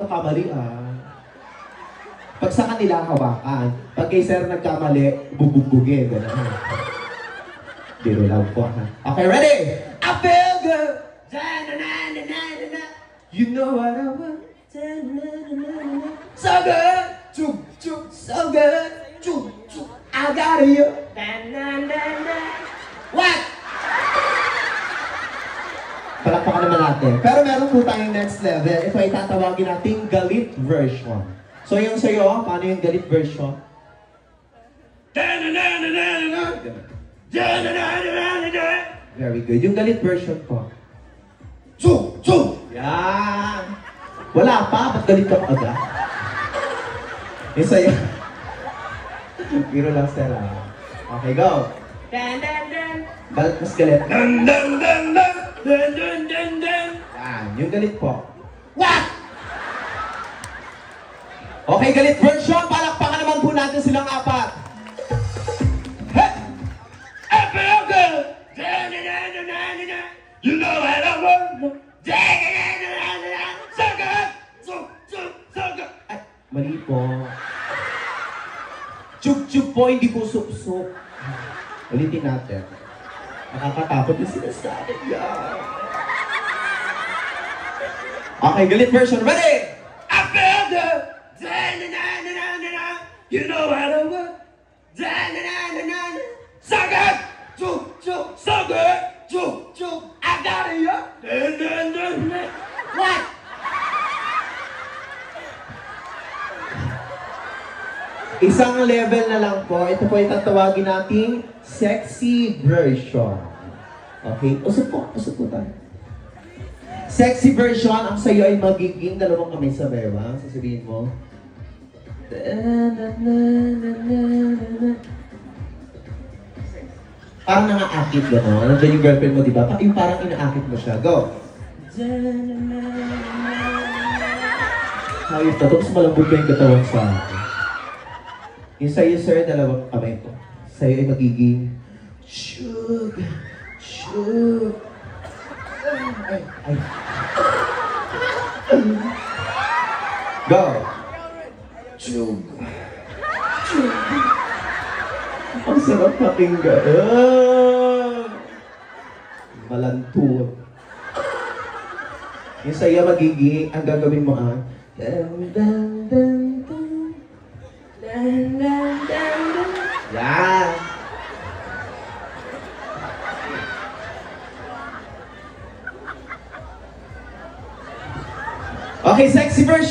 Kamali Pag sa kanila hawakan. Pag kay sir nagkamali, bubugbugin. Gano'n. Biro lang po ha. Okay, ready? I feel good. You know what I want. So good. Chuk, chuk, so good. Chuk, chuk. I got you. What? Palakpakan naman natin. Pero meron po tayong next level. Ito ay tatawagin nating galit version. So yung sa'yo, paano yung galit version? Very good. Yung galit version po. Chuk! Chuk! Yan! Wala pa, ba't galit ka agad? Yung sa'yo. Biro lang sila. Okay, go! Ba't mas galit? Yan, yung galit po. What? Okay, galit version. Palakpakan naman po natin silang apat. Hey! I feel good. You know what I want. So good. So good. Ay, mali po. Chuk-chuk po, hindi po sup-sup. Ulitin natin. Nakakatakot yung sinasabi niya. Okay, galit version. Ready? I feel good. You know what I want. So good. Chuk, chuk, so good. Chuk, chuk, I got it. What? Isang level na lang po. Ito po yung tatawagin nating sexy version. Okay? Usap po tayo. Sexy version, ang sayo ay magiging dalawang kamay sa bewa. Sasabihin mo. Parang nangaakit gano'n. Nandiyan yung girlfriend mo, di ba? Yung parang inaakit mo siya. Go! Hayop na. Tapos malambot pa yung katawan sa akin. Yung sa'yo, sir, dalawang kamay po. Sa'yo ay magiging shug, shug. Ay. Go! Shug. Shug. Ang sarap pakinggan. Malantuan. Yung sa'yo magiging, ang gagawin mo Yan. Okay, sexy version.